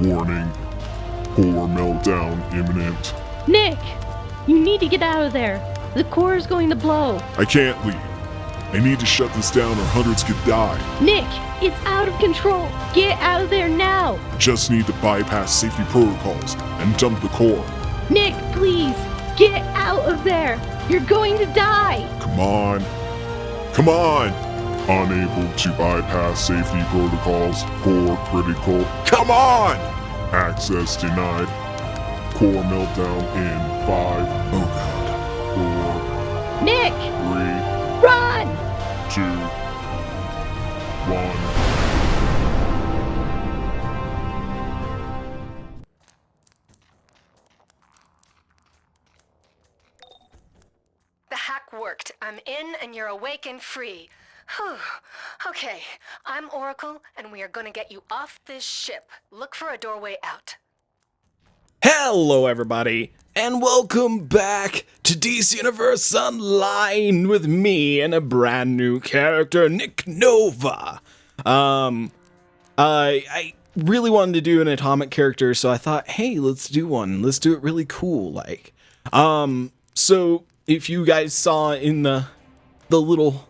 Warning. Core meltdown imminent. Nick! You need to get out of there. The core is going to blow. I can't leave. I need to shut this down or hundreds could die. Nick, it's out of control. Get out of there now. Just need to bypass safety protocols and dump the core. Nick, please, get out of there. You're going to die. Come on. Come on! Unable to bypass safety protocols. Core critical. Come on! Access denied. Core meltdown in 5. Oh god. Nick! 4, 3, Run! 2, 1. The hack worked. I'm in and you're awake and free. Whew. Okay, I'm Oracle and we are gonna get you off this ship. Look for a doorway out. Hello everybody, and welcome back to DC Universe Online with me and a brand new character, Nik Nova. I really wanted to do an atomic character, so I thought, hey, let's do one. Let's do it really cool, like. So if you guys saw in the little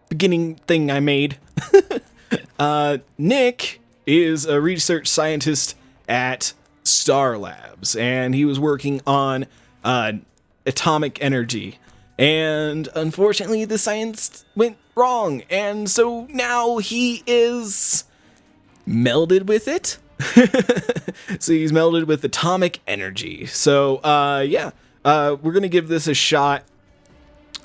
beginning thing I made, Nick is a research scientist at S.T.A.R Labs, and he was working on atomic energy, and unfortunately the science went wrong, and so now he is melded with it. So he's melded with atomic energy. So yeah, we're gonna give this a shot.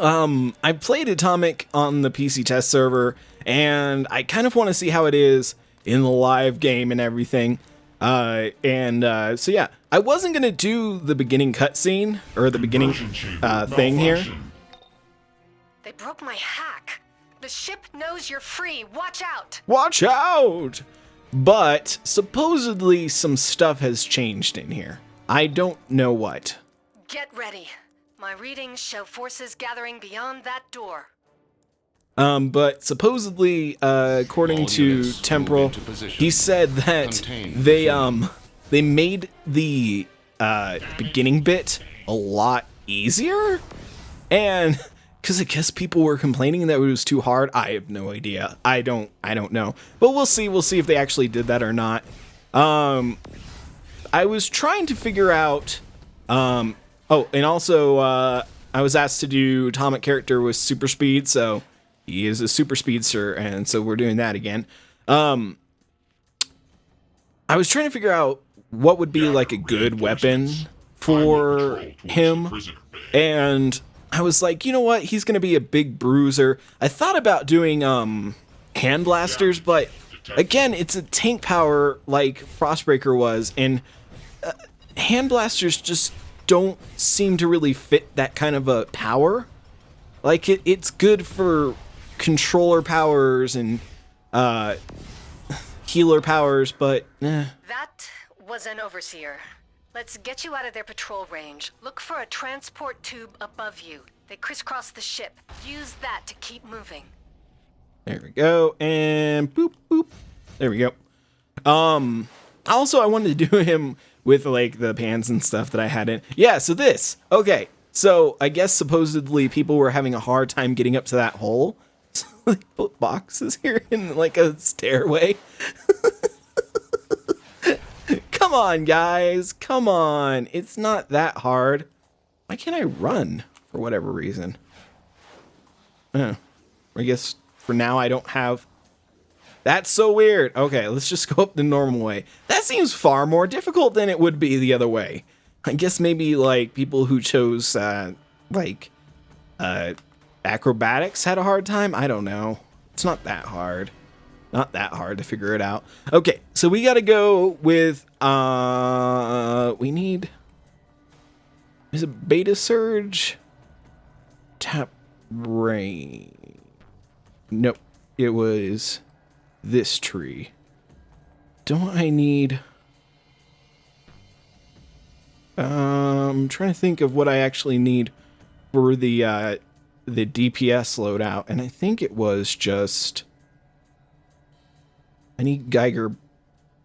I played Atomic on the PC test server, and I kind of want to see how it is in the live game and everything. So yeah, I wasn't gonna do the beginning cutscene or the beginning thing here. They broke my hack. The ship knows you're free. Watch out! Watch out! But supposedly some stuff has changed in here. I don't know what. Get ready. My readings show forces gathering beyond that door. But supposedly, according to Temporal, he said that they made the beginning bit a lot easier, and because I guess people were complaining that it was too hard. I have no idea. I don't know. But we'll see. We'll see if they actually did that or not. I was trying to figure out. Oh, and also, I was asked to do Atomic character with super speed, so. He is a super speedster, and so we're doing that again. I was trying to figure out what would be like a good weapon for him, and I was like, you know what? He's going to be a big bruiser. I thought about doing hand blasters, but again, it's a tank power like Frostbreaker was, and hand blasters just don't seem to really fit that kind of a power. Like, it's good for controller powers and healer powers, but That was an overseer. Let's get you out of their patrol range. Look for a transport tube above you. They crisscross the ship. Use that to keep moving. There we go, and boop boop. There we go. Also, I wanted to do him with like the pants and stuff that I had in. Yeah, so this. Okay. So, I guess supposedly people were having a hard time getting up to that hole. So they put boxes here in like a stairway. Come on, guys. Come on. It's not that hard. Why can't I run for whatever reason? I guess for now I don't have... That's so weird. Okay, let's just go up the normal way. That seems far more difficult than it would be the other way. I guess maybe, like, people who chose, acrobatics had a hard time? I don't know. It's not that hard. Not that hard to figure it out. Okay, so we gotta go with, we need... Is it Beta Surge? Tap Rain. Nope, it was this tree. Don't I need... I'm trying to think of what I actually need for the DPS loadout, and I think it was just... I need Geiger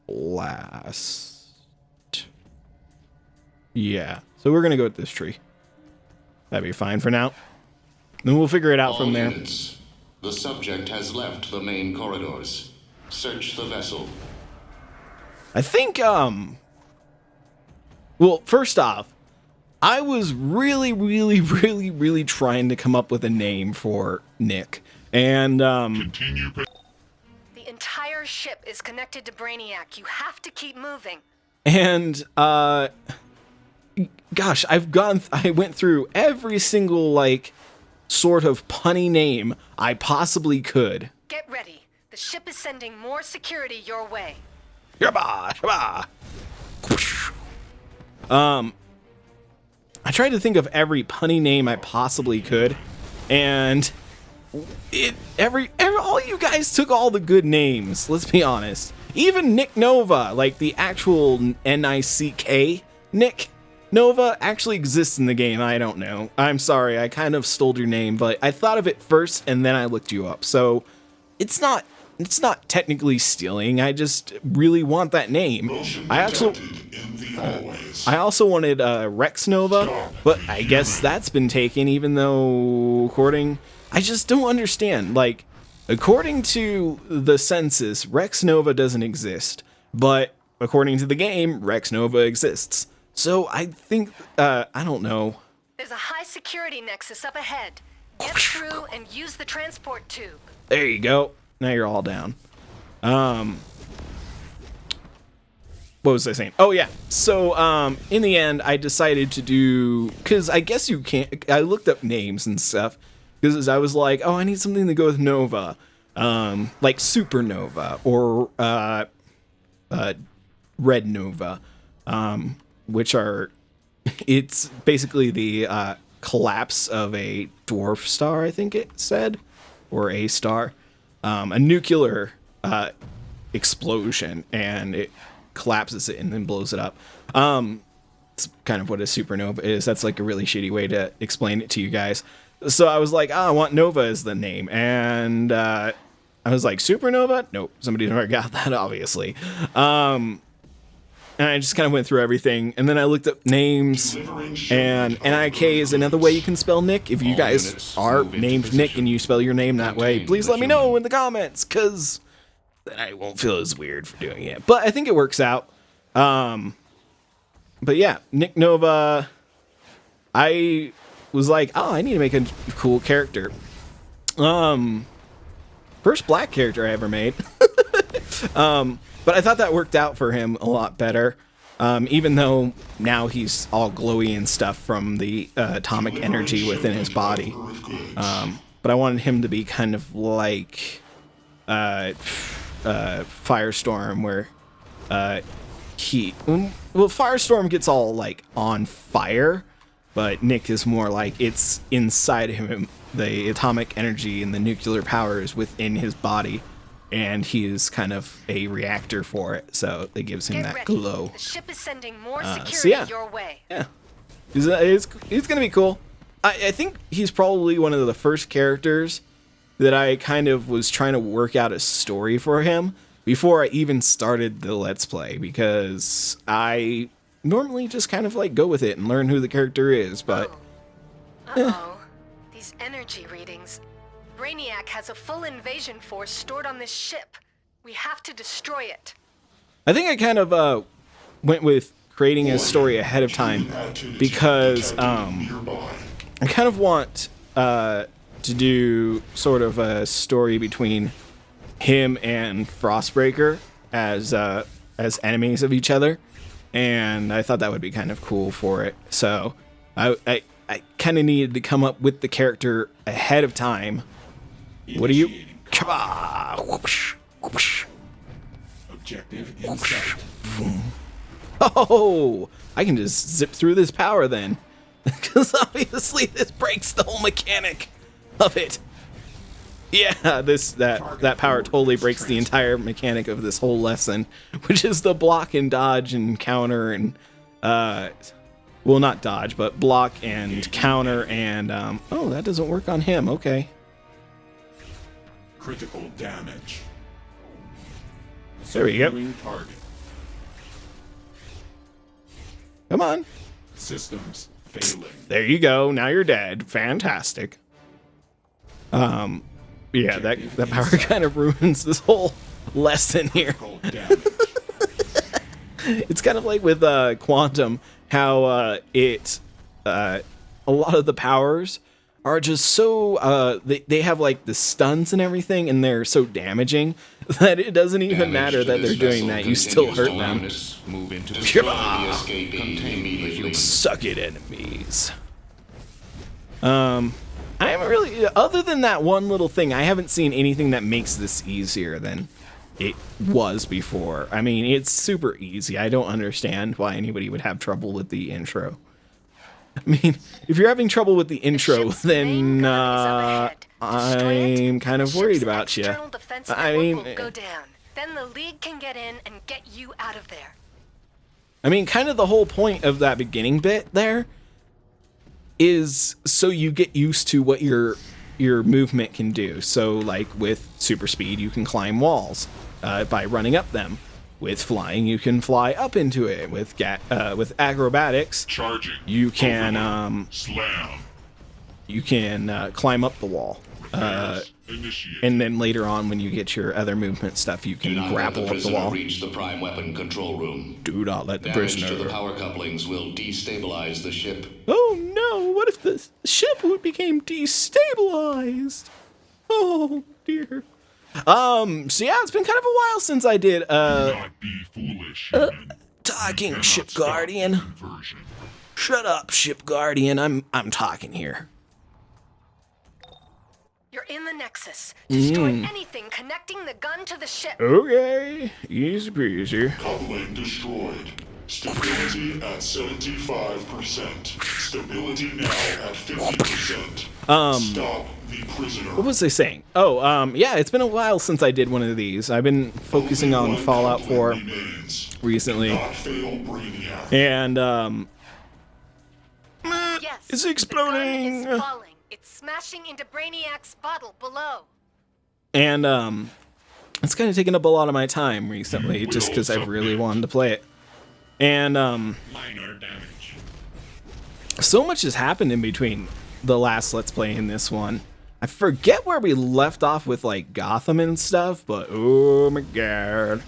Blast. Yeah. So we're gonna go with this tree. That'd be fine for now. Then we'll figure it out from there. Units. The subject has left the main corridors. Search the vessel. I think, well, first off, I was really trying to come up with a name for Nik. And, Continue. The entire ship is connected to Brainiac. You have to keep moving. and, gosh, I went through every single, like, sort of punny name I possibly could. Get ready. The ship is sending more security your way. Shabba, shabba. Whoosh. I tried to think of every punny name I possibly could, and all you guys took all the good names. Let's be honest. Even Nik Nova, like the actual Nick Nik Nova, actually exists in the game. I don't know. I'm sorry, I kind of stole your name, but I thought of it first and then I looked you up. So it's not technically stealing. I just really want that name. I also wanted Rex Nova, but I guess that's been taken, even though I just don't understand. Like, according to the census, Rex Nova doesn't exist, but according to the game, Rex Nova exists. So I think, I don't know. There's a high security nexus up ahead. Get through and use the transport tube. There you go. Now you're all down. What was I saying? Oh yeah. So in the end, I decided to do, because I guess you can't. I looked up names and stuff because I was like, oh, I need something to go with Nova, like Supernova or Red Nova, which are, it's basically the collapse of a dwarf star, I think it said, or a star. A nuclear explosion, and it collapses it and then blows it up. It's kind of what a supernova is. That's like a really shitty way to explain it to you guys. So I was like, I want Nova as the name, and I was like, supernova? Nope, somebody never got that, obviously. And I just kind of went through everything, and then I looked up names, and NIK is another way you can spell Nick. If you guys are named Nick and you spell your name that way, please let me know in the comments, because then I won't feel as weird for doing it. But I think it works out. But yeah, Nik Nova, I was like, oh, I need to make a cool character. First black character I ever made. But I thought that worked out for him a lot better, even though now he's all glowy and stuff from the atomic energy within his body. But I wanted him to be kind of like Firestorm, where Firestorm gets all like on fire, but Nick is more like it's inside him. The atomic energy and the nuclear power is within his body, and he is kind of a reactor for it, so it gives him that glow. The ship is sending more security your way. Yeah, he's gonna be cool. I think he's probably one of the first characters that I kind of was trying to work out a story for him before I even started the Let's Play, because I normally just kind of like go with it and learn who the character is, but... These energy readings. Brainiac has a full invasion force stored on this ship. We have to destroy it. I think I kind of went with creating a story ahead of time because I kind of want to do sort of a story between him and Frostbreaker as enemies of each other, and I thought that would be kind of cool for it. So I kind of needed to come up with the character ahead of time. What are you? Come on! Whoosh, whoosh. Objective in sight. Oh, I can just zip through this power then, because obviously this breaks the whole mechanic of it. Yeah, that power totally breaks the entire mechanic of this whole lesson, which is the block and dodge and counter and well, not dodge, but block and counter and oh, that doesn't work on him. Okay. Critical damage. There we go. Securing target. Come on. Systems failing. There you go. Now you're dead. Fantastic. Yeah, that power kind of ruins this whole lesson here. Damage. It's kind of like with Quantum, how a lot of the powers are just so they have like the stuns and everything, and they're so damaging that it doesn't even matter that they're doing that. You still hurt them. Move into destroy the escapee immediately. Suck it, enemies. I haven't really, other than that one little thing, I haven't seen anything that makes this easier than it was before. I mean, it's super easy. I don't understand why anybody would have trouble with the intro. I mean, if you're having trouble with the intro, then I'm kind of worried about you. I mean, go down. Then the League can get in and get you out of there. I mean, kind of the whole point of that beginning bit there is so you get used to what your movement can do. So, like with super speed, you can climb walls by running up them. With flying, you can fly up into it. With acrobatics, Charging. you can Slam. you can climb up the wall. Initiate. And then later on, when you get your other movement stuff, you Do can not let grapple the up the prisoner wall. reach the prime weapon control room. Do not let the Damage prisoner. to the power couplings will destabilize the ship. Oh no! What if the ship became destabilized? Oh dear. So yeah, it's been kind of a while since I did Do not be foolish. human. talking, Cannot Ship stop Guardian. conversion. Shut up, Ship Guardian. I'm talking here. You're in the Nexus. Destroy anything connecting the gun to the ship. Okay, easy peasy. Coupling destroyed. Stability at 75%. Stability now at 50%. Stop the prisoner. What was I saying? Oh, yeah, it's been a while since I did one of these. I've been focusing on Only one Fallout coupling 4 remains. recently, Do not fail Brainiac. and Yes. it's The exploding. gun is falling. It's smashing into Brainiac's bottle below. And it's kind of taken up a lot of my time recently, You just will because I've really submit. wanted to play it. And Minor damage. so much has happened in between the last Let's Play and this one. I forget where we left off with like Gotham and stuff, but oh my god,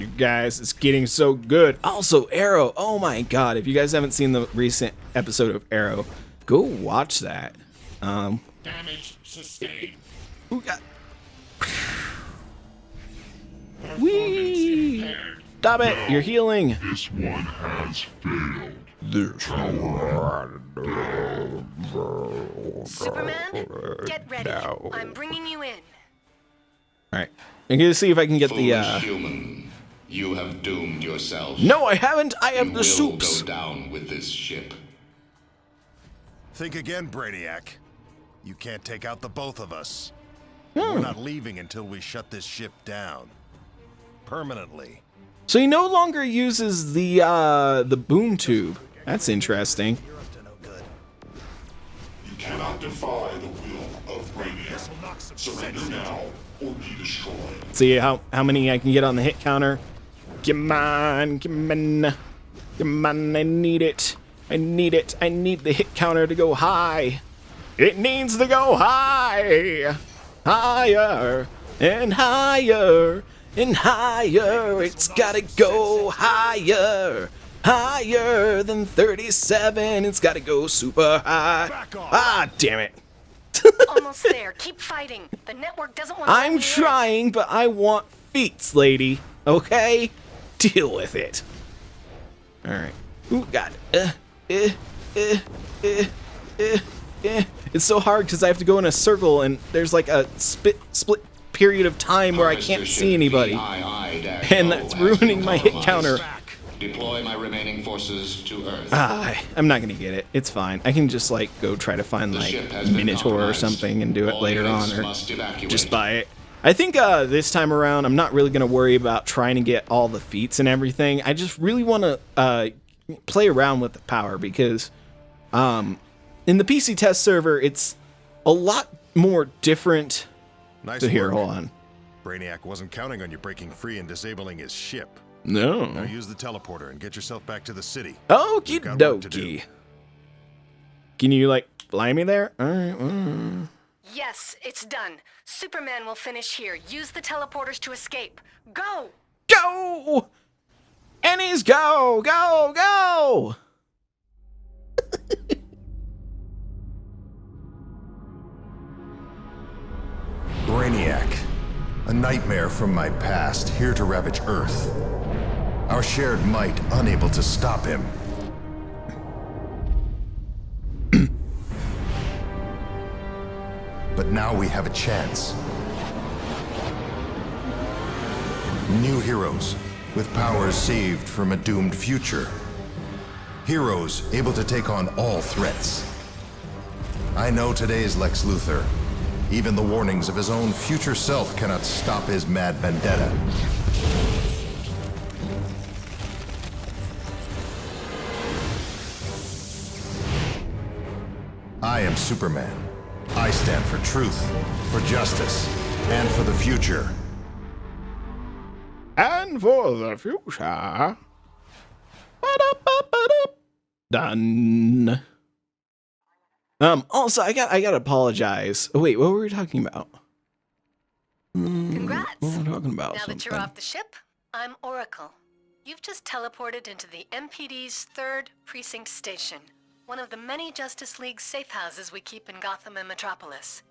you guys, it's getting so good. Also, Arrow. Oh my god, if you guys haven't seen the recent episode of Arrow, go watch that. Damage sustained. Who got? Performance Whee! impaired. Stop it! You're healing. This one has failed. Superman, get ready. I'm bringing you in. All right, I'm gonna see if I can get the. Foolish human, you have doomed yourself. No, I haven't. I have You the will soups. go down with this ship. Think again, Brainiac. You can't take out the both of us. Hmm. We're not leaving until we shut this ship down. Permanently. So he no longer uses the boom tube. That's interesting. You're up to no good. You cannot defy the will of Brainiac. Surrender now or be destroyed. See how many I can get on the hit counter. Come on, come on, come on! I need it. I need it. I need the hit counter to go high. It needs to go high, higher and higher and higher. It's gotta go higher, higher than 37. It's gotta go super high. Back off. Ah, damn it. Almost there. Keep fighting. The network doesn't want to. I'm trying, but I want feats, lady. Okay? Deal with it. Alright. Ooh, got it. It's so hard because I have to go in a circle and there's like a split period of time where I can't see anybody. And that's ruining my hit counter. Deploy my remaining forces to Earth. I'm not gonna get it. It's fine. I can just like go try to find The like ship has been Minotaur or compromised. something and do it All later on, units or must evacuate. just buy it. I think this time around I'm not really gonna worry about trying to get all the feats and everything. I just really want to play around with the power because in the PC test server it's a lot more different. Nice So here, work. hold on. Brainiac wasn't counting on you breaking free and disabling his ship. Now No. use the teleporter and get yourself back to the city. Okie We've got work to do. dokie. Can you, like, fly me there? Alright. Yes, it's done. Superman will finish here. Use the teleporters to escape. Go! Go! Annie's go! Go! Go! Brainiac. A nightmare from my past, here to ravage Earth. Our shared might, unable to stop him. But now we have a chance. New heroes, with powers saved from a doomed future. Heroes able to take on all threats. I know today's Lex Luthor. Even the warnings of his own future self cannot stop his mad vendetta. I am Superman. I stand for truth, for justice, and for the future. And for the future. Ba-da-ba-ba-da. Done. Also, I gotta apologize. Oh, wait, what were we talking about? Congrats! What were we talking about? Now that you're off the ship, I'm Oracle. You've just teleported into the MPD's 3rd Precinct Station, one of the many Justice League safe houses we keep in Gotham and Metropolis.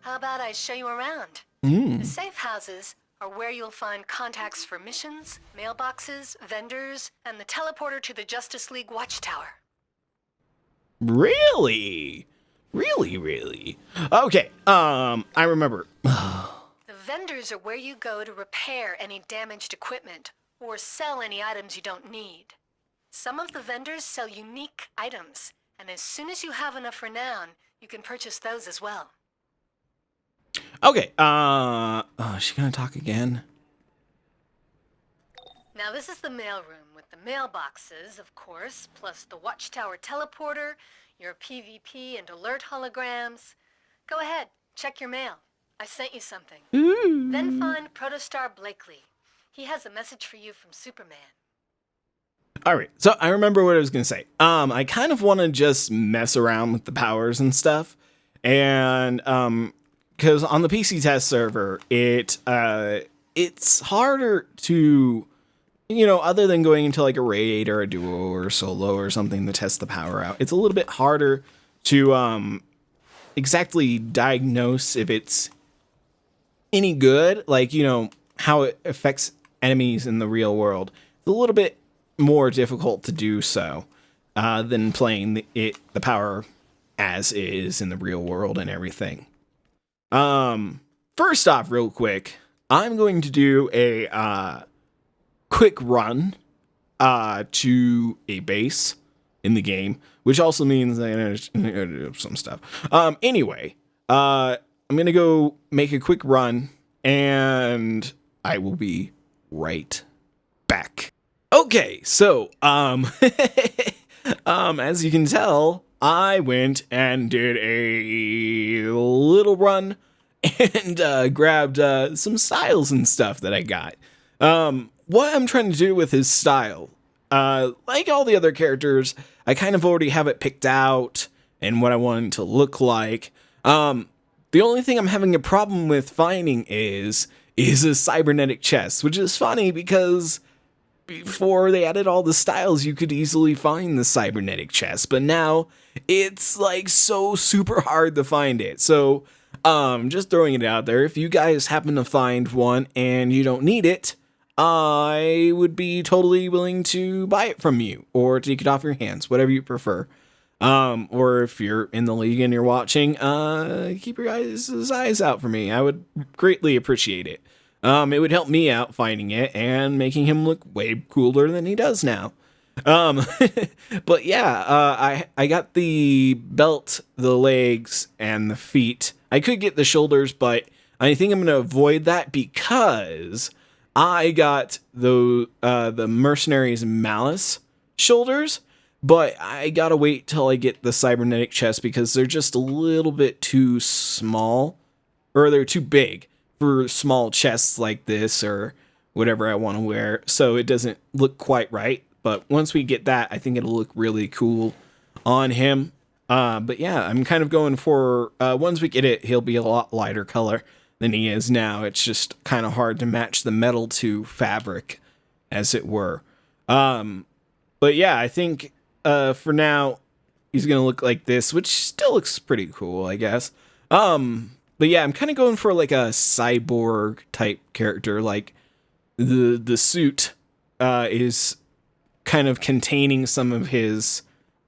How about I show you around? The safe houses are where you'll find contacts for missions, mailboxes, vendors, and the teleporter to the Justice League Watchtower. Really? Really? Okay, I remember. The vendors are where you go to repair any damaged equipment or sell any items you don't need. Some of the vendors sell unique items, and as soon as you have enough renown, you can purchase those as well. Okay, oh, is she gonna talk again? Now this is the mailroom with the mailboxes, of course, plus the Watchtower teleporter, your PvP and alert holograms. Go ahead, check your mail. I sent you something. Then find Protostar Blakely. He has a message for you from Superman. Alright, so I remember what I was gonna say. I kind of want to just mess around with the powers and stuff. And, because on the PC test server, it's harder to, other than going into like a raid or a duo or solo or something to test the power out, it's a little bit harder to exactly diagnose if it's any good, like, how it affects enemies in the real world. It's a little bit more difficult to do so than playing the power as is in the real world and everything. First off, real quick, I'm going to do a quick run to a base in the game, which also means I gotta do some stuff. Anyway, I'm gonna go make a quick run, and I will be right back. Okay, so as you can tell, I went and did a little run and grabbed some styles and stuff that I got. What I'm trying to do with his style, like all the other characters, I kind of already have it picked out and what I want it to look like. The only thing I'm having a problem with finding is a cybernetic chest, which is funny because before they added all the styles, you could easily find the cybernetic chest, but now it's like so super hard to find it. So, just throwing it out there, if you guys happen to find one and you don't need it, I would be totally willing to buy it from you or take it off your hands, whatever you prefer. Or if you're in the league and you're watching, keep your guys' eyes out for me. I would greatly appreciate it. It would help me out finding it and making him look way cooler than he does now. But yeah, I got the belt, the legs, and the feet. I could get the shoulders, but I think I'm going to avoid that because I got the Mercenaries Malice shoulders, but I gotta wait till I get the cybernetic chest because they're just a little bit too small, or they're too big for small chests like this, or whatever I want to wear, so it doesn't look quite right. But once we get that, I think it'll look really cool on him. But yeah, I'm kind of going for, once we get it, he'll be a lot lighter color than he is now. It's just kind of hard to match the metal to fabric, as it were. But yeah, I think for now, he's going to look like this, which still looks pretty cool, I guess. But yeah, I'm kind of going for like a cyborg type character. Like the suit is kind of containing some of his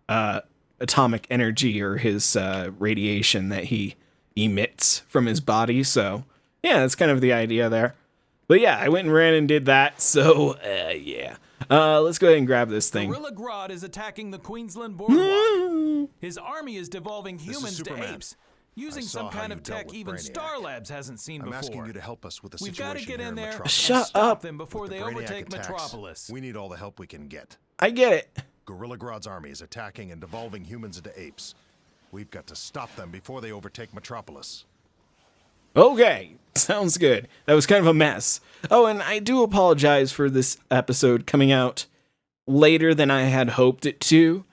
atomic energy or his radiation that he emits from his body. So yeah, that's kind of the idea there. But yeah, I went and ran and did that. So yeah. Let's go ahead and grab this thing. Gorilla Grodd is attacking the Queensland Boardwalk. His army is devolving humans to apes, using some kind of tech even S.T.A.R. Labs hasn't seen before. I'm asking you to help us with the We've situation. We've got to get in there and Shut stop up. them before they overtake Metropolis. We need all the help we can get. I get it. Gorilla Grodd's army is attacking and devolving humans into apes. We've got to stop them before they overtake Metropolis. Okay, sounds good. That was kind of a mess. Oh, and I do apologize for this episode coming out later than I had hoped it to.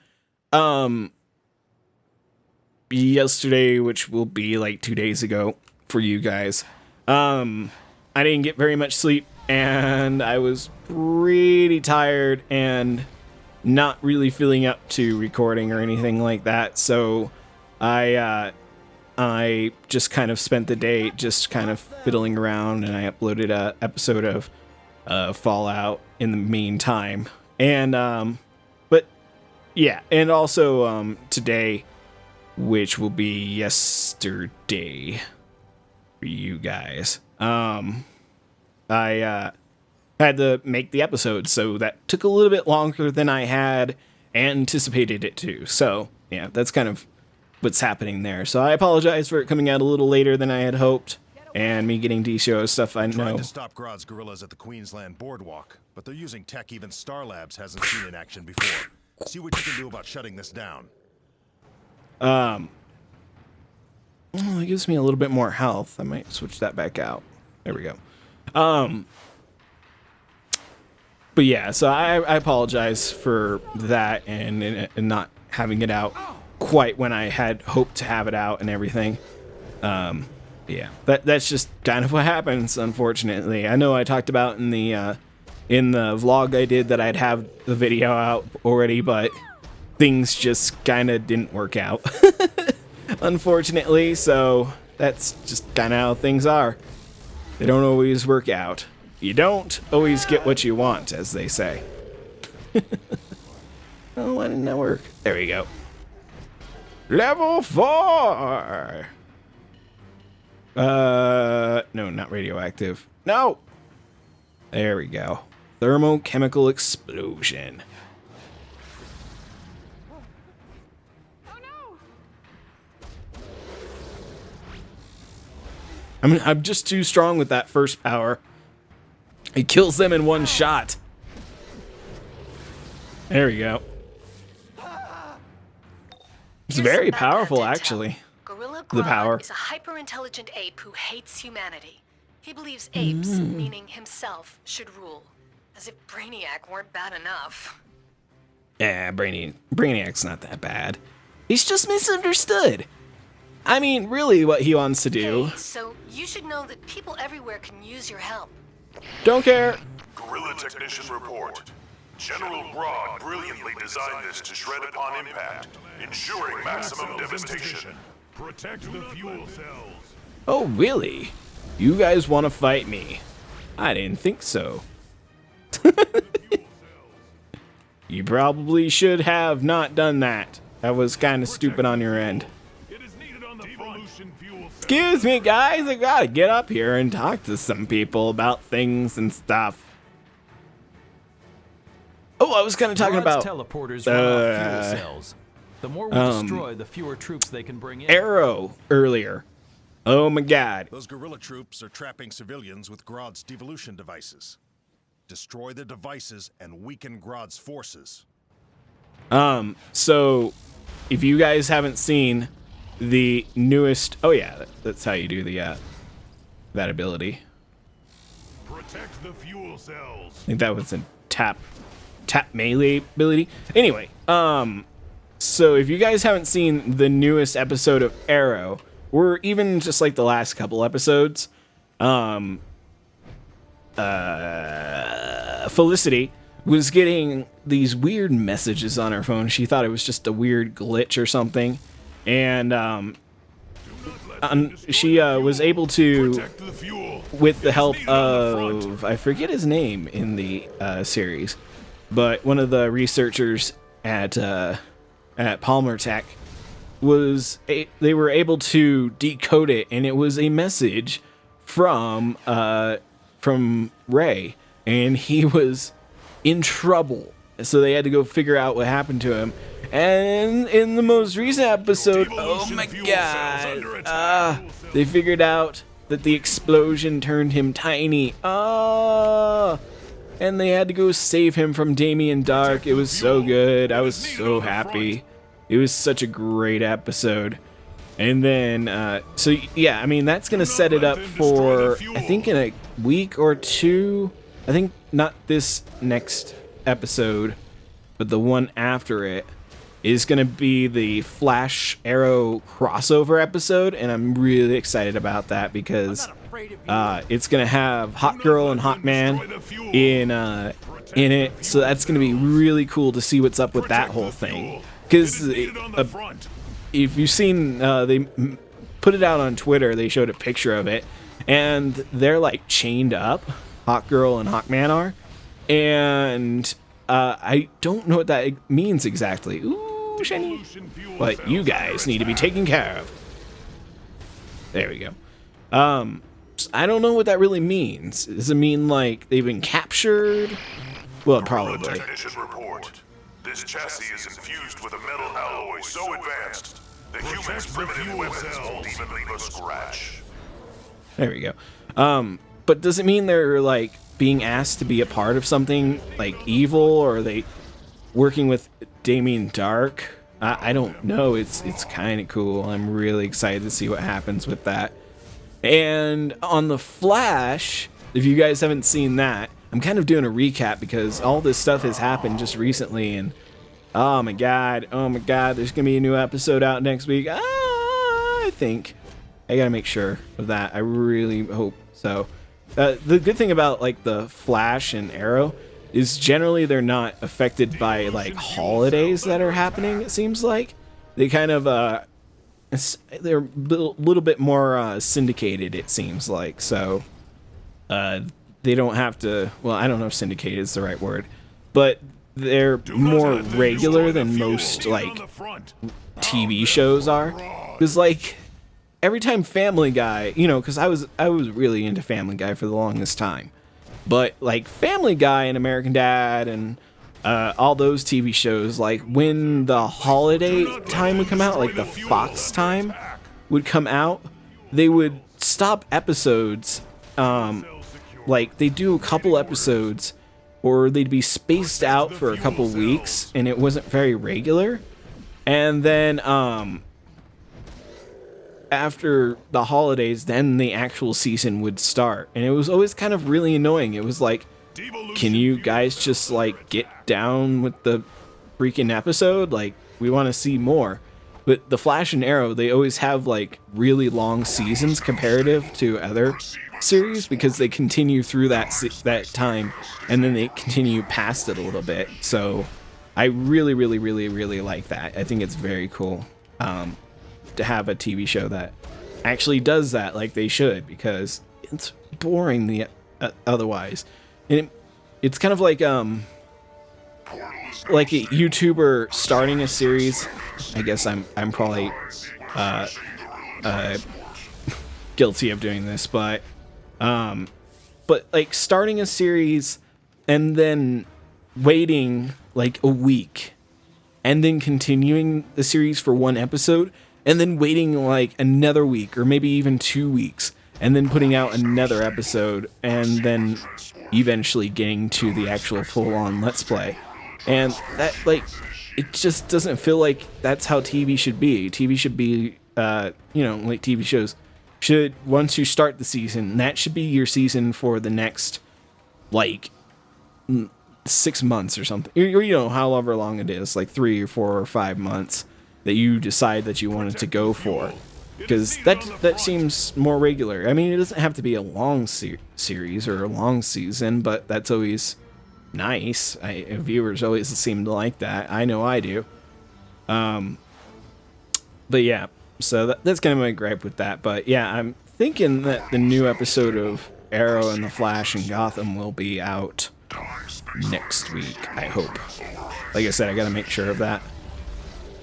Yesterday, which will be like 2 days ago for you guys, I didn't get very much sleep, and I was pretty tired and not really feeling up to recording or anything like that, so I just kind of spent the day just kind of fiddling around, and I uploaded a episode of Fallout in the meantime. And but yeah, and also today, which will be yesterday for you guys, I had to make the episode, so that took a little bit longer than I had anticipated it to. So yeah, that's kind of what's happening there. So I apologize for it coming out a little later than I had hoped, and me getting Dcuo stuff. I know. Trying to stop Grodd's gorillas at the Queensland Boardwalk, but they're using tech even S.T.A.R. Labs hasn't seen in action before. See what you can do about shutting this down. Well, it gives me a little bit more health. I might switch that back out. There we go. But yeah, so I apologize for that and not having it out quite when I had hoped to have it out and everything. Yeah, that's just kind of what happens, unfortunately. I know I talked about in the vlog I did that I'd have the video out already, but things just kind of didn't work out, unfortunately. So that's just kind of how things are. They don't always work out. You don't always get what you want, as they say. Oh, why didn't that work? There we go. Level 4! No, not radioactive. No! There we go. Thermochemical explosion. I'm just too strong with that first power. It kills them in one shot. There we go. It's very powerful, actually. Gorilla The power. Grodd is a hyper-intelligent ape who hates humanity. He believes apes, meaning himself, should rule. As if Brainiac weren't bad enough. Yeah, Brainiac's not that bad. He's just misunderstood. I mean, really what he wants to do. Hey, so you should know that people everywhere can use your help. Don't care. Guerrilla Technician report. General Grodd brilliantly designed this to shred upon impact, ensuring maximum devastation. Protect the fuel cells. Oh, really? You guys want to fight me? I didn't think so. You probably should have not done that. That was kind of stupid on your end. It is needed on the Devolution fuel cell. Excuse me, guys. I gotta get up here and talk to some people about things and stuff. Oh, I was kind of talking about teleporters run off fuel cells. The more we destroy, the fewer troops they can bring in. Arrow earlier. Oh my god. Those guerrilla troops are trapping civilians with Grodd's devolution devices. Destroy the devices and weaken Grodd's forces. So if you guys haven't seen the newest, oh yeah, that's how you do the that ability. Protect the fuel cells. I think that was a tap melee ability. Anyway, so if you guys haven't seen the newest episode of Arrow, or even just like the last couple episodes, Felicity was getting these weird messages on her phone. She thought it was just a weird glitch or something, and she was able to, with the help of, I forget his name in the series, but one of the researchers at Palmer Tech they were able to decode it, and it was a message from Ray, and he was in trouble. So they had to go figure out what happened to him. And in the most recent episode, oh my god, they figured out that the explosion turned him tiny. And they had to go save him from Damien Dark. It was so good. I was so happy. It was such a great episode. And then, so yeah, I mean, that's going to set it up for, I think, in a week or two. I think not this next episode, but the one after it is going to be the Flash Arrow crossover episode. And I'm really excited about that because it's going to have Hot Girl and Hot Man in it. So that's going to be really cool to see what's up with that whole thing. Because if you've seen, they put it out on Twitter, they showed a picture of it, and they're like chained up, Hot Girl and Hot Man are, and I don't know what that means exactly. Ooh, shiny. But you guys need to be taken care of. There we go. I don't know what that really means. Does it mean like they've been captured? Well, probably. Technician report. This chassis is infused with a metal alloy so advanced that humans' primitive weapons won't even leave a scratch. There we go. But does it mean they're like being asked to be a part of something like evil, or are they working with Damien Dark? I don't know. It's kind of cool. I'm really excited to see what happens with that. And on the Flash, if you guys haven't seen that, I'm kind of doing a recap because all this stuff has happened just recently, and oh my god, there's gonna be a new episode out next week. I think I gotta make sure of that. I really hope so. The good thing about like the Flash and Arrow is generally they're not affected by like holidays that are happening. It seems like they kind of they're a little bit more syndicated. It seems like so. They don't have to, well, I don't know if syndicated is the right word, but they're more regular than most, like, TV shows are. Because, like, every time Family Guy, you know, because I was really into Family Guy for the longest time. But, like, Family Guy and American Dad and all those TV shows, like, when the holiday time would come out, like the Fox time would come out, they would stop episodes, like, they do a couple episodes, or they'd be spaced out for a couple weeks, and it wasn't very regular. And then, after the holidays, then the actual season would start. And it was always kind of really annoying. It was like, can you guys just, like, get down with the freaking episode? Like, we want to see more. But the Flash and Arrow, they always have, like, really long seasons comparative to other series because they continue through that time, and then they continue past it a little bit. So I really like that. I think it's very cool to have a TV show that actually does that like they should, because it's boring otherwise. And it's kind of like a YouTuber starting a series. I guess I'm probably guilty of doing this, but like starting a series and then waiting like a week and then continuing the series for one episode and then waiting like another week or maybe even 2 weeks and then putting out another episode and then eventually getting to the actual full-on Let's Play. And that, like, it just doesn't feel like that's how TV should be. TV should be, like TV shows once you start the season, that should be your season for the next, like, 6 months or something. Or, you know, however long it is, like 3 or 4 or 5 months that you decide that you wanted to go for. Because that seems more regular. I mean, it doesn't have to be a long series or a long season, but that's always nice. Viewers always seem to like that. I know I do. But yeah, so that's kind of my gripe with that. But yeah, I'm thinking that the new episode of Arrow and the Flash and Gotham will be out next week, I hope. Like I said, I gotta make sure of that.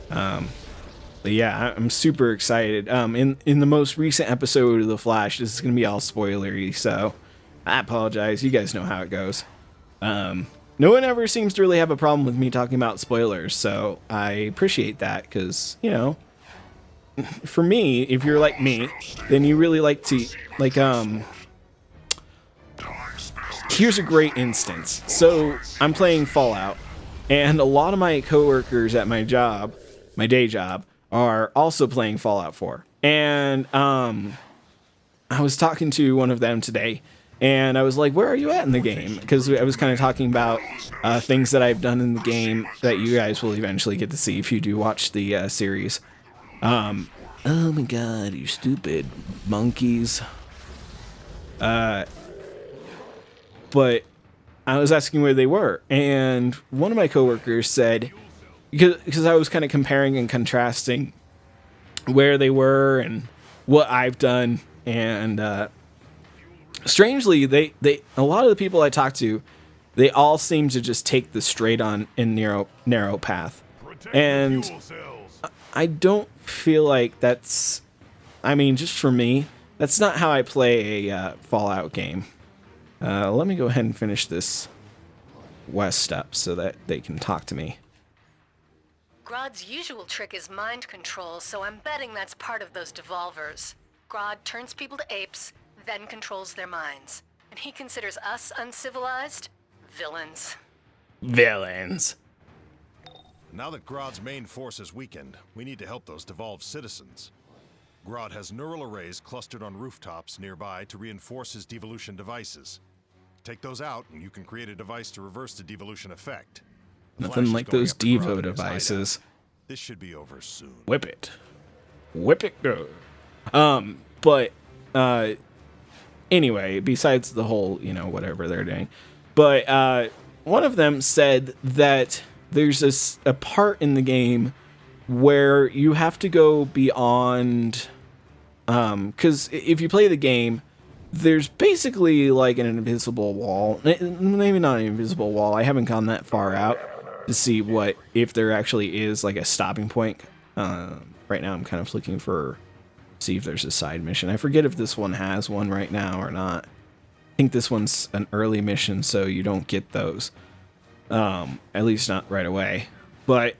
But yeah, I'm super excited. In the most recent episode of The Flash, this is gonna be all spoilery, so I apologize. You guys know how it goes. No one ever seems to really have a problem with me talking about spoilers, so I appreciate that, because, you know, for me, if you're like me, then you really like to, like, here's a great instance. So, I'm playing Fallout, and a lot of my coworkers at my job, my day job, are also playing Fallout 4. And, I was talking to one of them today, and I was like, where are you at in the game? Because I was kind of talking about things that I've done in the game that you guys will eventually get to see if you do watch the series. Oh my god, you stupid monkeys. But I was asking where they were, and one of my coworkers said, because I was kind of comparing and contrasting where they were and what I've done, and strangely, they a lot of the people I talk to, they all seem to just take the straight on and narrow path, and I don't feel like that's, I mean, just for me, that's not how I play a Fallout game. Let me go ahead and finish this West up so that they can talk to me. Grodd's usual trick is mind control, so I'm betting that's part of those devolvers. Grodd turns people to apes, then controls their minds. And he considers us uncivilized? Villains. Villains. Now that Grodd's main force is weakened, we need to help those devolved citizens. Grodd has neural arrays clustered on rooftops nearby to reinforce his devolution devices. Take those out, and you can create a device to reverse the devolution effect. Nothing like those Devo devices. This should be over soon. Whip it. Whip it go. But anyway, besides the whole, you know, whatever they're doing. But one of them said that there's a part in the game where you have to go beyond, because if you play the game, there's basically like an invisible wall. Maybe not an invisible wall. I haven't gone that far out to see what, if there actually is like a stopping point. Right now I'm kind of looking for, see if there's a side mission. I forget if this one has one right now or not. I think this one's an early mission, so you don't get those. At least not right away. But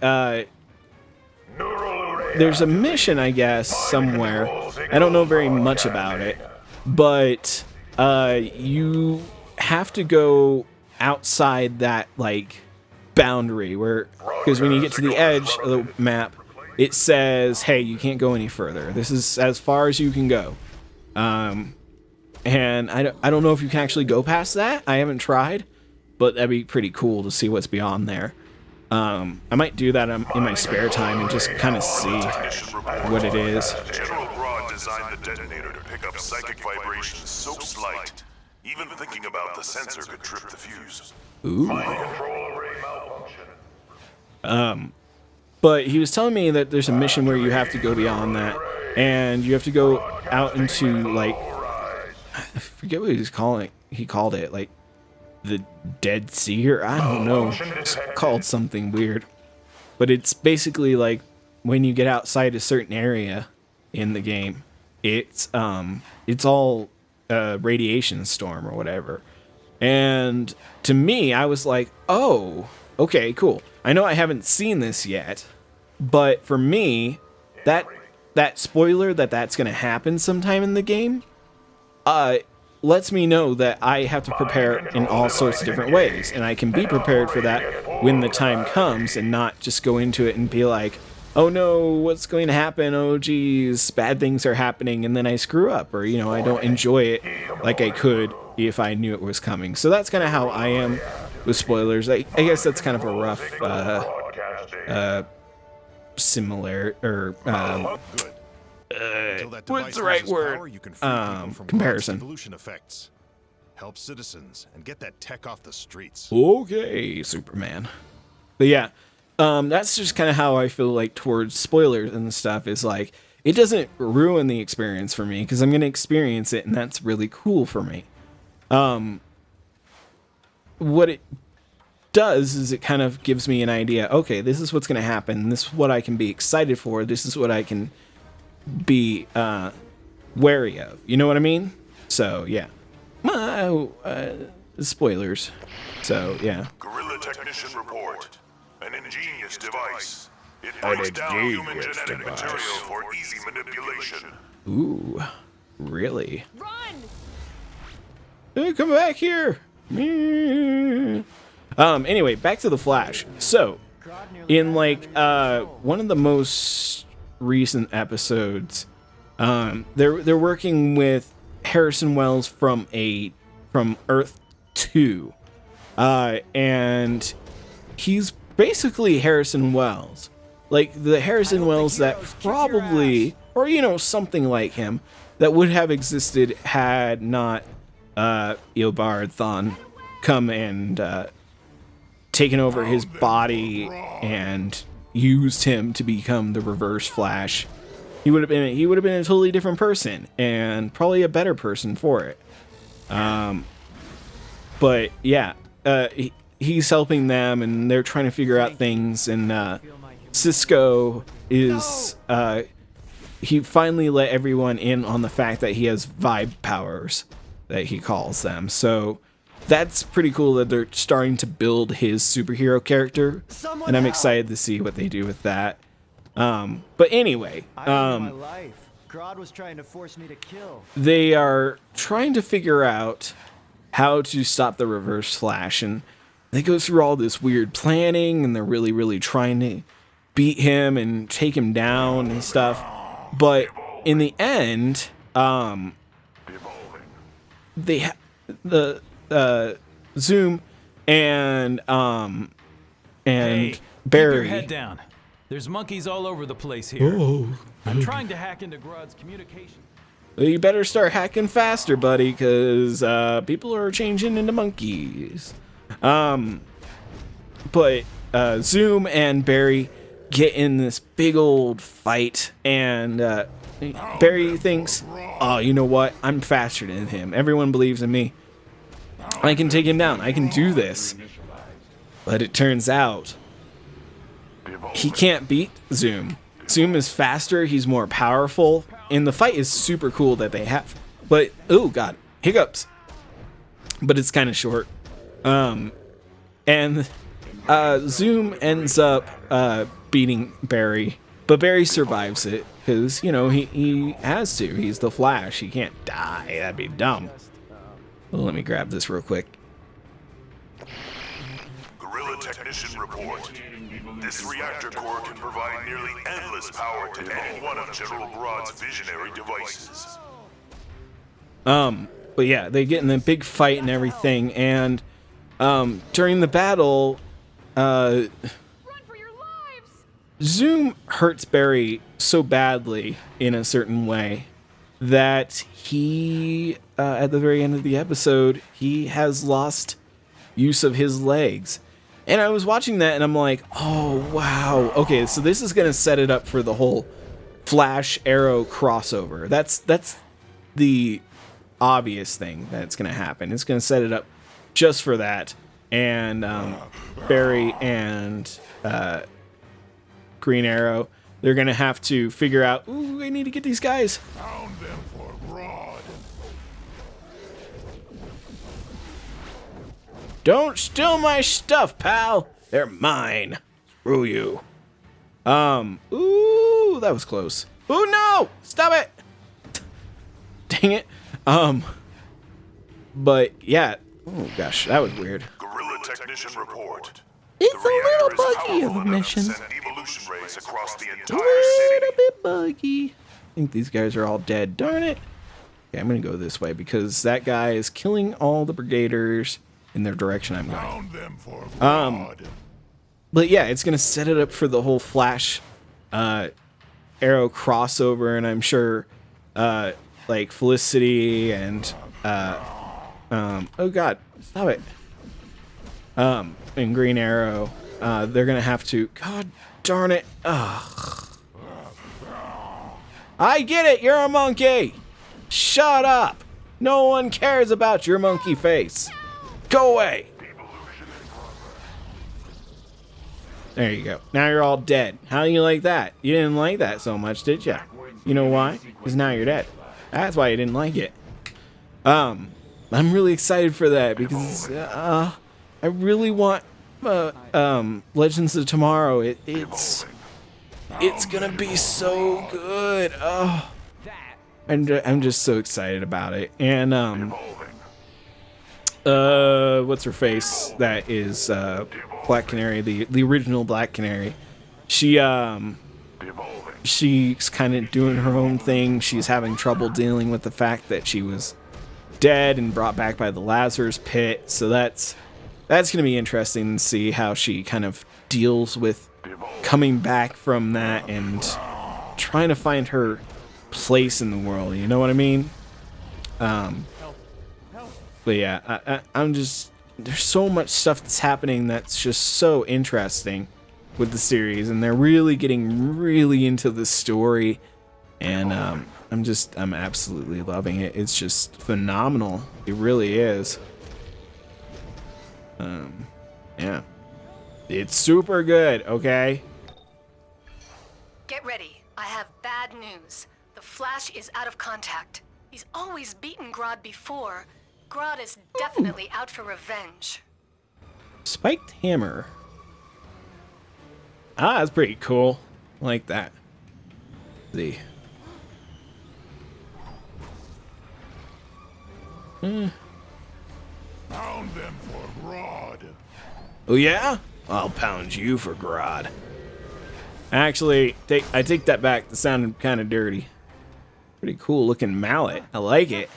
there's a mission, I guess, somewhere. I don't know very much about it, but you have to go outside that, like, boundary, where, because when you get to the edge of the map, it says, hey, you can't go any further. This is as far as you can go. And I don't know if you can actually go past that. I haven't tried, but that'd be pretty cool to see what's beyond there. I might do that in my spare time and just kind of see what it is. General Grodd designed the detonator to pick up psychic vibrations so slight, even thinking about the sensor could trip the fuse. Ooh. But he was telling me that there's a mission where you have to go beyond that, and you have to go out into, like, I forget what he called it, like, the Dead Sea, or I don't know, it's called something weird. But it's basically like, when you get outside a certain area in the game, it's all radiation storm or whatever. And to me, I was like, oh, okay, cool. I know I haven't seen this yet, but for me, that spoiler that's going to happen sometime in the game, lets me know that I have to prepare in all sorts of different ways, and I can be prepared for that when the time comes and not just go into it and be like, oh no, what's going to happen? Oh geez, bad things are happening, and then I screw up, or I don't enjoy it like I could if I knew it was coming. So that's kind of how I am with spoilers. I guess that's kind of a rough similar or what's the right word? Comparison. Evolution effects. Help citizens and get that tech off the streets. Okay, Superman. But yeah, that's just kind of how I feel like towards spoilers and stuff. Is like it doesn't ruin the experience for me because I'm gonna experience it, and that's really cool for me. What it does is it kind of gives me an idea. Okay, this is what's gonna happen. This is what I can be excited for. This is what I can be wary of. You know what I mean? So yeah. Spoilers. So yeah. Guerrilla technician report. An ingenious device. It breaks down human genetic material for easy manipulation. Ooh, really? Run! Hey, come back here. Anyway, back to the Flash. So, in like one of the most recent episodes, they're working with Harrison Wells from Earth 2, and he's basically Harrison Wells, like the Harrison Wells that probably, or something like him, that would have existed had not Eobard Thawne come and taken over his body and used him to become the Reverse Flash. He would have been a totally different person, and probably a better person for it. But yeah, he's helping them, and they're trying to figure out things. And Cisco is he finally let everyone in on the fact that he has vibe powers, that he calls them. So that's pretty cool that they're starting to build his superhero character, and I'm excited to see what they do with that. But anyway, Grodd was trying to force me to kill. They are trying to figure out how to stop the Reverse Flash, and they go through all this weird planning, and they're really, really trying to beat him and take him down and stuff. But in the end, they the Zoom and Hey, Barry. keep your head down. There's monkeys all over the place here. Oh. I'm trying to hack into Grodd's communication. You better start hacking faster, buddy, because people are changing into monkeys. But Zoom and Barry get in this big old fight, and Barry thinks, oh, you know what? I'm faster than him. Everyone believes in me. I can take him down. I can do this. But it turns out he can't beat Zoom. Zoom is faster. He's more powerful. And the fight is super cool that they have. But, oh god, hiccups. But it's kind of short. And Zoom ends up beating Barry. But Barry survives it. Because, he has to. He's the Flash. He can't die. That'd be dumb. Well, let me grab this real quick. Guerrilla technician report. This reactor core can provide nearly endless power to any one of General Grodd's visionary devices. But yeah, they get in a big fight and everything, and during the battle, Run for your lives! Zoom hurts Barry so badly in a certain way that he, at the very end of the episode, he has lost use of his legs. And I was watching that and I'm like, oh, wow. Okay, so this is going to set it up for the whole Flash Arrow crossover. That's the obvious thing that's going to happen. It's going to set it up just for that. And Barry and Green Arrow, they're going to have to figure out, ooh, I need to get these guys. Found them for Grodd. Don't steal my stuff, pal. They're mine. Screw you. Ooh, that was close. Ooh, no! Stop it! Dang it. But yeah. Oh gosh, that was weird. Guerrilla technician report. It's The a little reactor is buggy of powerful a enough to mission. send evolution rays across the A entire little city. bit buggy. I think these guys are all dead. Darn it. Okay, I'm going to go this way because that guy is killing all the brigaders in their direction I'm going. Found them for Grodd. But yeah, it's going to set it up for the whole Flash Arrow crossover, and I'm sure like Felicity and oh god, stop it. And Green Arrow, they're going to have to, god darn it. Ugh. I get it, you're a monkey. Shut up. No one cares about your monkey face. Go away. There you go. Now you're all dead. How do you like that? You didn't like that so much, did you? You know why? Because now you're dead. That's why you didn't like it. I'm really excited for that because I really want Legends of Tomorrow. It's gonna be so good. Oh, I'm just so excited about it. And what's her face? That is Black Canary, the original Black Canary. She's kind of doing her own thing. She's having trouble dealing with the fact that she was dead and brought back by the Lazarus pit. So that's gonna be interesting to see how she kind of deals with coming back from that and trying to find her place in the world. You know what I mean? But yeah, I'm just, there's so much stuff that's happening that's just so interesting with the series, and they're really getting really into the story, and I'm absolutely loving it. It's just phenomenal. It really is. Yeah. It's super good, okay? Get ready. I have bad news. The Flash is out of contact. He's always beaten Grodd before. Grodd is definitely out for revenge. Spiked hammer. Ah, that's pretty cool. I like that. Let's see. Found them for Grodd. Oh yeah? I'll pound you for Grodd. Actually, I take that back. That sounded kind of dirty. Pretty cool looking mallet. I like it.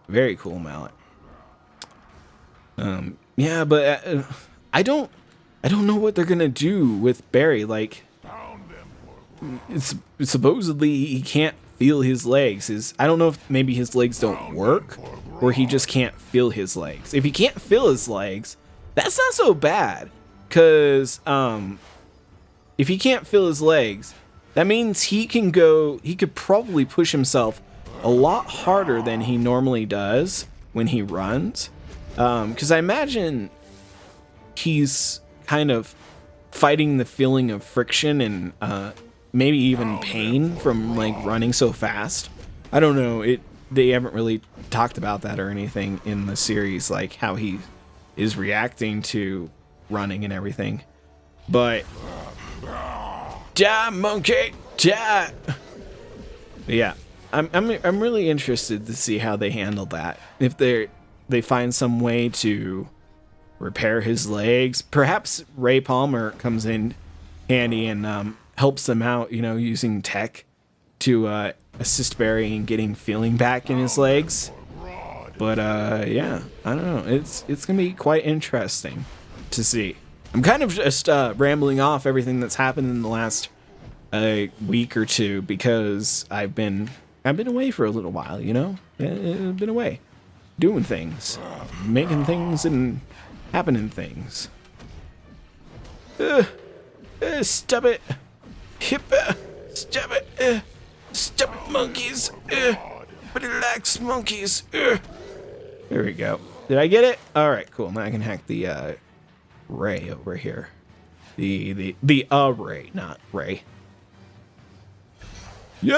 Very cool mallet. Yeah, but I don't know what they're gonna do with Barry. Like, it's supposedly he can't feel his legs. I don't know if maybe his legs don't work, or he just can't feel his legs. If he can't feel his legs, that's not so bad, cause if he can't feel his legs, that means he could probably push himself a lot harder than he normally does when he runs. Because I imagine he's kind of fighting the feeling of friction and maybe even pain from like running so fast. I don't know. They haven't really talked about that or anything in the series, like how he is reacting to running and everything. But die, monkey, die. But yeah, I'm really interested to see how they handle that. If they find some way to repair his legs, perhaps Ray Palmer comes in handy and helps them out, you know, using tech to assist Barry in getting feeling back in his legs. But yeah, I don't know. It's gonna be quite interesting to see. I'm kind of just rambling off everything that's happened in the last week or two because I've been away for a little while, you know? I've been away doing things, making things and happening things. Stop it. Hip, stop it. Stop it, monkeys. Relax, monkeys. There we go. Did I get it? All right, cool. Now I can hack the Ray over here. The Ray, not Ray. Yay!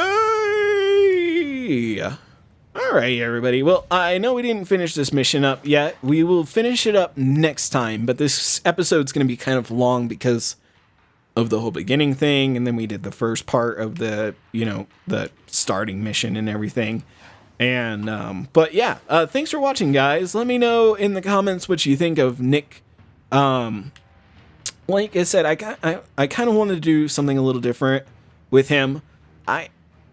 All right, everybody. Well, I know we didn't finish this mission up yet. We will finish it up next time, but this episode's going to be kind of long because of the whole beginning thing, and then we did the first part of the, you know, the starting mission and everything. And, but yeah, thanks for watching, guys. Let me know in the comments what you think of Nik like I said, I kind of wanted to do something a little different with him. I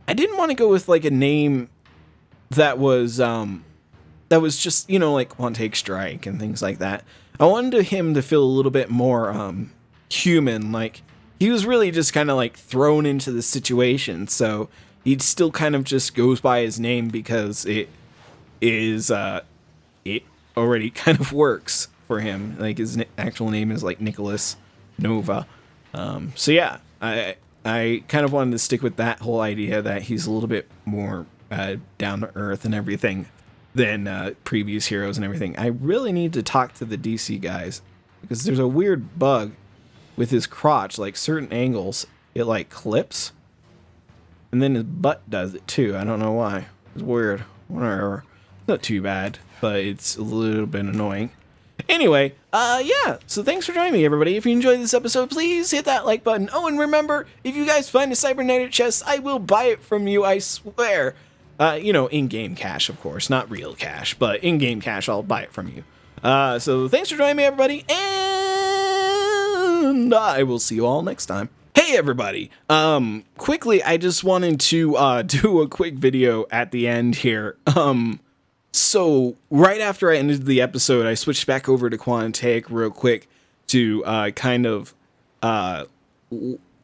didn't want to go with like a name that was just, you know, like One Take Strike and things like that. I wanted him to feel a little bit more human. Like he was really just kind of like thrown into the situation, so he still kind of just goes by his name because it already kind of works for him. Like his actual name is like Nik Nova. So yeah, I kind of wanted to stick with that whole idea that he's a little bit more down to earth and everything than previous heroes and everything. I really need to talk to the DC guys because there's a weird bug with his crotch. Like certain angles, it like clips, and then his butt does it too. I don't know why. It's weird. Whatever. Not too bad, but it's a little bit annoying. Anyway, yeah, so thanks for joining me, everybody. If you enjoyed this episode, please hit that like button. Oh, and remember, if you guys find a cybernetic chest, I will buy it from you, I swear. You know, in-game cash, of course, not real cash, but in-game cash, I'll buy it from you. So thanks for joining me, everybody, and I will see you all next time. Hey, everybody. Quickly, I just wanted to do a quick video at the end here. So right after I ended the episode, I switched back over to Quantic real quick to kind of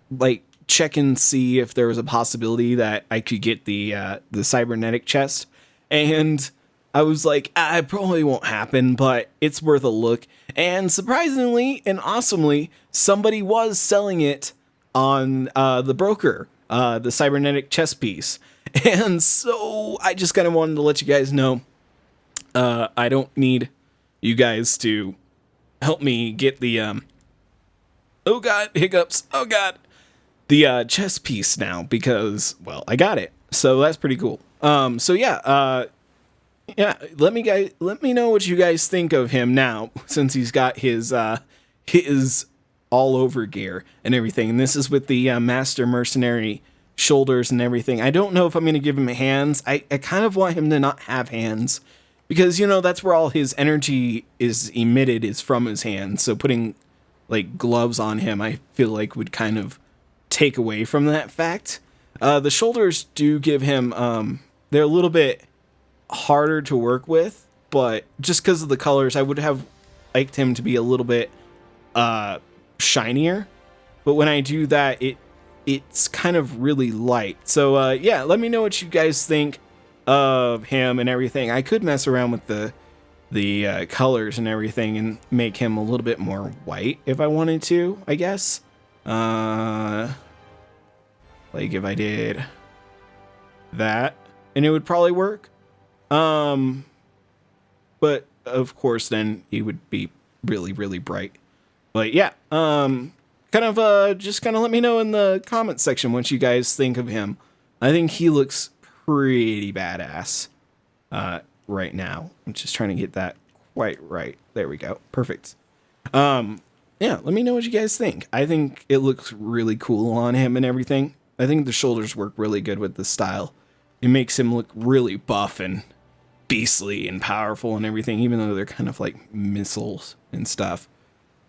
like check and see if there was a possibility that I could get the cybernetic chest, and I was like, it probably won't happen, but it's worth a look. And surprisingly and awesomely, somebody was selling it on the broker, the cybernetic chest piece, and so I just kind of wanted to let you guys know. I don't need you guys to help me get the, oh god, hiccups, oh god, the, chess piece now, because, well, I got it, so that's pretty cool. So yeah, yeah, let me know what you guys think of him now, since he's got his all-over gear and everything, and this is with the, Master Mercenary shoulders and everything. I don't know if I'm going to give him hands. I kind of want him to not have hands, because, you know, that's where all his energy is emitted, is from his hands. So putting, like, gloves on him, I feel like would kind of take away from that fact. The shoulders do give him, they're a little bit harder to work with, but just because of the colors, I would have liked him to be a little bit shinier. But when I do that, it's kind of really light. So, yeah, let me know what you guys think of him and everything. I could mess around with the colors and everything and make him a little bit more white if I wanted to, I guess. Like if I did that, and it would probably work. But of course then he would be really, really bright. But yeah, just let me know in the comment section what you guys think of him. I think he looks pretty badass right now. I'm just trying to get that quite right. There we go. Perfect. Yeah, let me know what you guys think. I think it looks really cool on him and everything. I think the shoulders work really good with the style. It makes him look really buff and beastly and powerful and everything, even though they're kind of like missiles and stuff.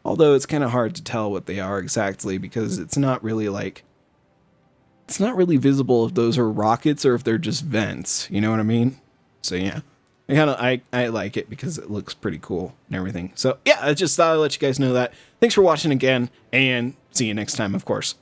Although it's kind of hard to tell what they are exactly, because it's not really visible if those are rockets or if they're just vents, you know what I mean? So yeah, I like it because it looks pretty cool and everything. So yeah, I just thought I'd let you guys know that. Thanks for watching again, and see you next time, of course.